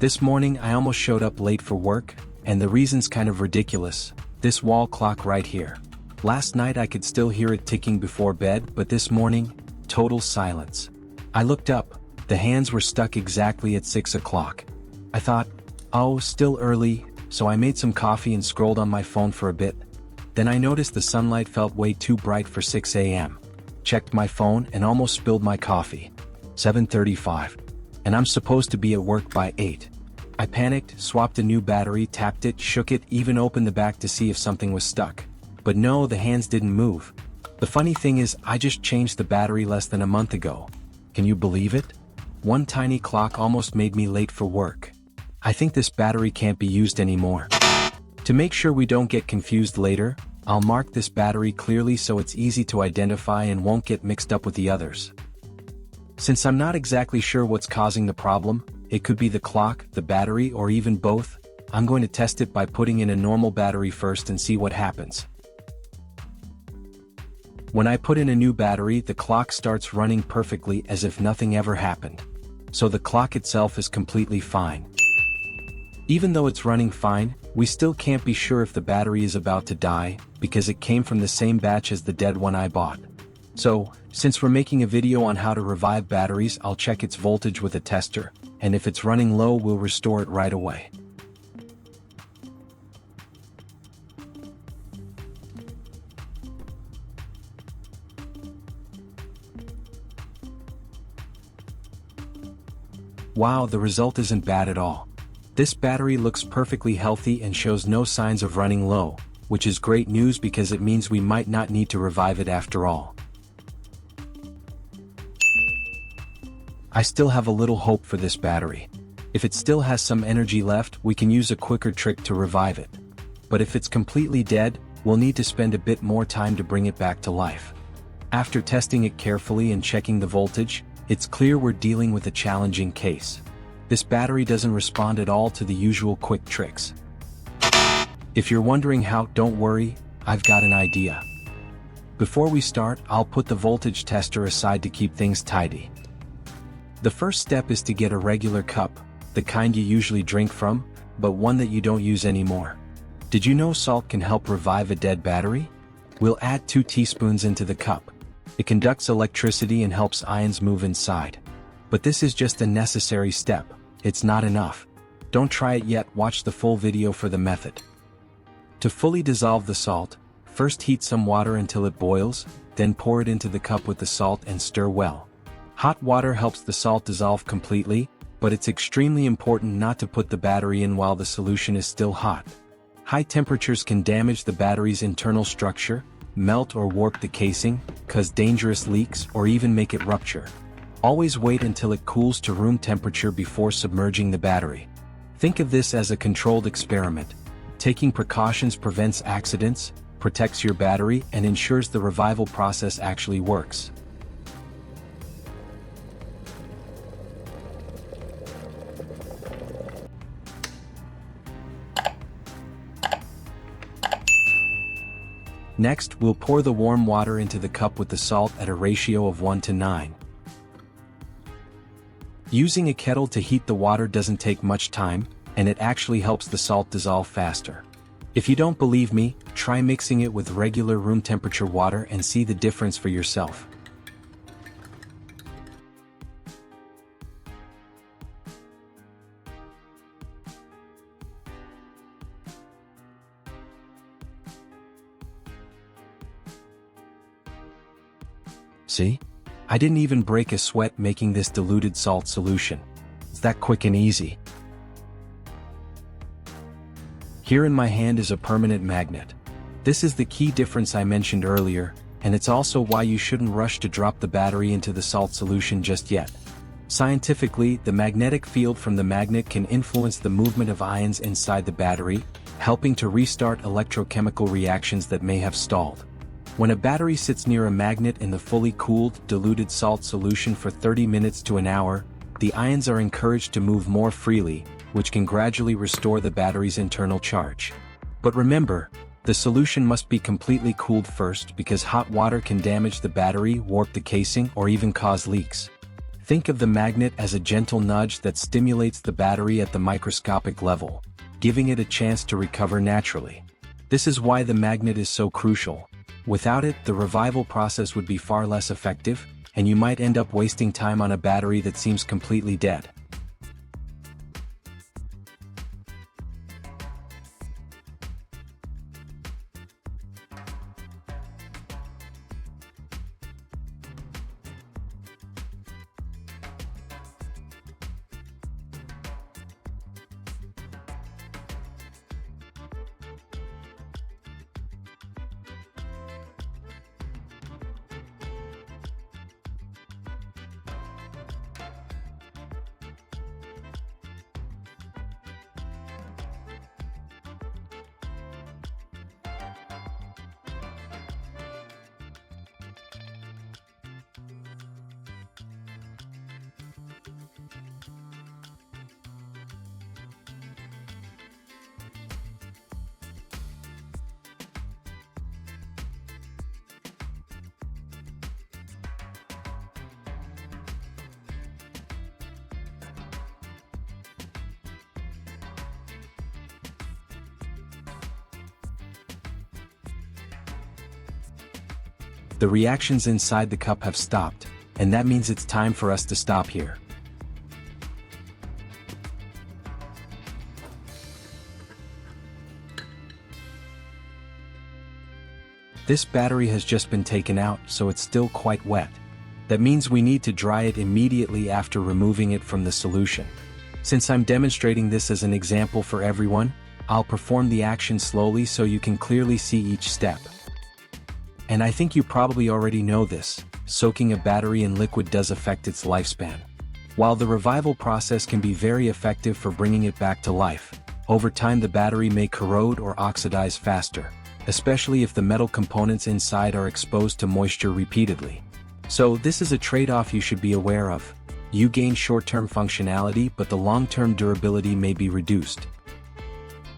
This morning I almost showed up late for work, and the reason's kind of ridiculous. This wall clock right here. Last night I could still hear it ticking before bed, but this morning, total silence. I looked up, the hands were stuck exactly at 6 o'clock. I thought, oh, still early, so I made some coffee and scrolled on my phone for a bit. Then I noticed the sunlight felt way too bright for 6 a.m. Checked my phone and almost spilled my coffee. 7:35. And I'm supposed to be at work by 8. I panicked, swapped a new battery, tapped it, shook it, even opened the back to see if something was stuck. But no, the hands didn't move. The funny thing is, I just changed the battery less than a month ago. Can you believe it? One tiny clock almost made me late for work. I think this battery can't be used anymore. To make sure we don't get confused later, I'll mark this battery clearly so it's easy to identify and won't get mixed up with the others. Since I'm not exactly sure what's causing the problem, it could be the clock, the battery, or even both, I'm going to test it by putting in a normal battery first and see what happens. When I put in a new battery, the clock starts running perfectly as if nothing ever happened. So the clock itself is completely fine. Even though it's running fine, we still can't be sure if the battery is about to die, because it came from the same batch as the dead one I bought. So, since we're making a video on how to revive batteries, I'll check its voltage with a tester, and if it's running low, we'll restore it right away. Wow, the result isn't bad at all. This battery looks perfectly healthy and shows no signs of running low, which is great news because it means we might not need to revive it after all. I still have a little hope for this battery. If it still has some energy left, we can use a quicker trick to revive it. But if it's completely dead, we'll need to spend a bit more time to bring it back to life. After testing it carefully and checking the voltage, it's clear we're dealing with a challenging case. This battery doesn't respond at all to the usual quick tricks. If you're wondering how, don't worry, I've got an idea. Before we start, I'll put the voltage tester aside to keep things tidy. The first step is to get a regular cup, the kind you usually drink from, but one that you don't use anymore. Did you know salt can help revive a dead battery? We'll add 2 teaspoons into the cup. It conducts electricity and helps ions move inside. But this is just a necessary step, it's not enough. Don't try it yet, watch the full video for the method. To fully dissolve the salt, first heat some water until it boils, then pour it into the cup with the salt and stir well. Hot water helps the salt dissolve completely, but it's extremely important not to put the battery in while the solution is still hot. High temperatures can damage the battery's internal structure, melt or warp the casing, cause dangerous leaks, or even make it rupture. Always wait until it cools to room temperature before submerging the battery. Think of this as a controlled experiment. Taking precautions prevents accidents, protects your battery, and ensures the revival process actually works. Next, we'll pour the warm water into the cup with the salt at a ratio of 1:9. Using a kettle to heat the water doesn't take much time, and it actually helps the salt dissolve faster. If you don't believe me, try mixing it with regular room temperature water and see the difference for yourself. See? I didn't even break a sweat making this diluted salt solution. It's that quick and easy. Here in my hand is a permanent magnet. This is the key difference I mentioned earlier, and it's also why you shouldn't rush to drop the battery into the salt solution just yet. Scientifically, the magnetic field from the magnet can influence the movement of ions inside the battery, helping to restart electrochemical reactions that may have stalled. When a battery sits near a magnet in the fully cooled, diluted salt solution for 30 minutes to an hour, the ions are encouraged to move more freely, which can gradually restore the battery's internal charge. But remember, the solution must be completely cooled first because hot water can damage the battery, warp the casing, or even cause leaks. Think of the magnet as a gentle nudge that stimulates the battery at the microscopic level, giving it a chance to recover naturally. This is why the magnet is so crucial. Without it, the revival process would be far less effective, and you might end up wasting time on a battery that seems completely dead. The reactions inside the cup have stopped, and that means it's time for us to stop here. This battery has just been taken out, so it's still quite wet. That means we need to dry it immediately after removing it from the solution. Since I'm demonstrating this as an example for everyone, I'll perform the action slowly so you can clearly see each step. And I think you probably already know this, soaking a battery in liquid does affect its lifespan. While the revival process can be very effective for bringing it back to life, over time the battery may corrode or oxidize faster, especially if the metal components inside are exposed to moisture repeatedly. So this is a trade-off you should be aware of. You gain short-term functionality, but the long-term durability may be reduced.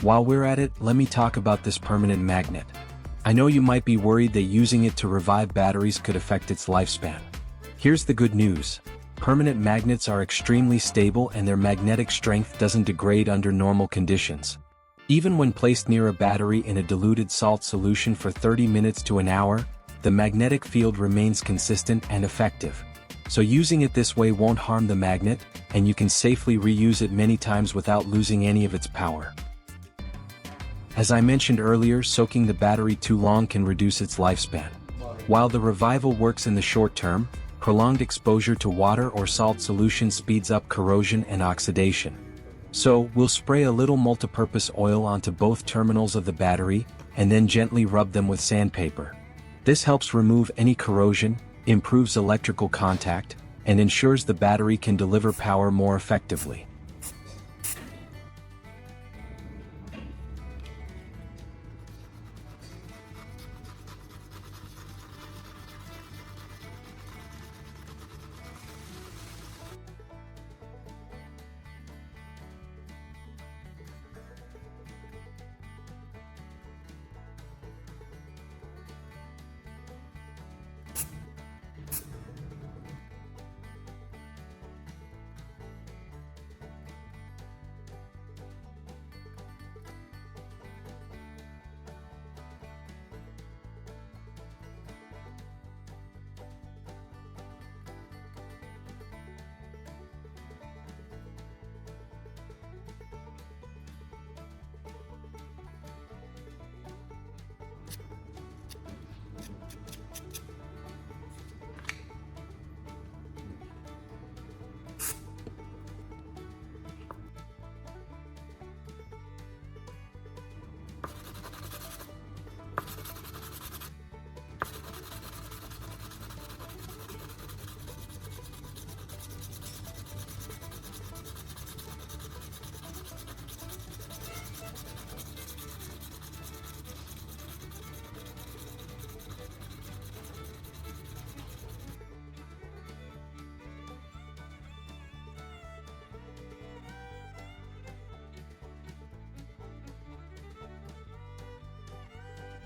While we're at it, let me talk about this permanent magnet. I know you might be worried that using it to revive batteries could affect its lifespan. Here's the good news. Permanent magnets are extremely stable and their magnetic strength doesn't degrade under normal conditions. Even when placed near a battery in a diluted salt solution for 30 minutes to an hour, the magnetic field remains consistent and effective. So using it this way won't harm the magnet, and you can safely reuse it many times without losing any of its power. As I mentioned earlier, soaking the battery too long can reduce its lifespan. While the revival works in the short term, prolonged exposure to water or salt solution speeds up corrosion and oxidation. So, we'll spray a little multipurpose oil onto both terminals of the battery, and then gently rub them with sandpaper. This helps remove any corrosion, improves electrical contact, and ensures the battery can deliver power more effectively.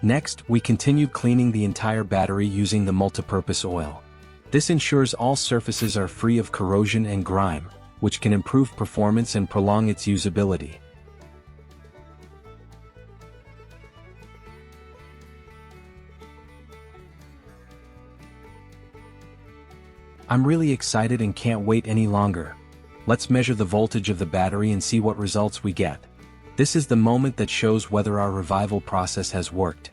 Next, we continued cleaning the entire battery using the multipurpose oil. This ensures all surfaces are free of corrosion and grime, which can improve performance and prolong its usability. I'm really excited and can't wait any longer. Let's measure the voltage of the battery and see what results we get. This is the moment that shows whether our revival process has worked.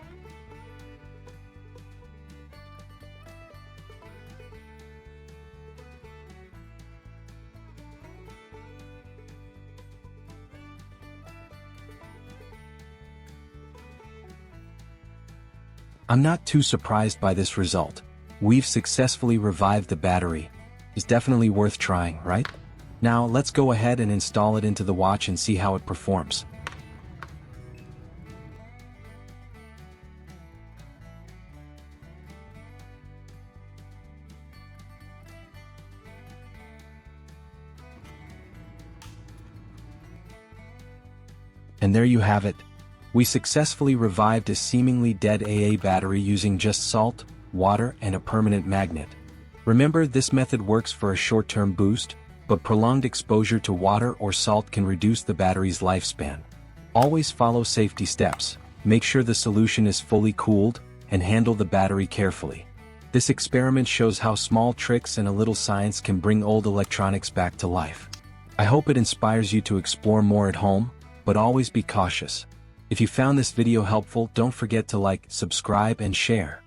I'm not too surprised by this result. We've successfully revived the battery. It's definitely worth trying, right? Now let's go ahead and install it into the watch and see how it performs. And there you have it. We successfully revived a seemingly dead AA battery using just salt, water, and a permanent magnet. Remember, this method works for a short-term boost, but prolonged exposure to water or salt can reduce the battery's lifespan. Always follow safety steps, make sure the solution is fully cooled, and handle the battery carefully. This experiment shows how small tricks and a little science can bring old electronics back to life. I hope it inspires you to explore more at home, but always be cautious. If you found this video helpful, don't forget to like, subscribe, and share.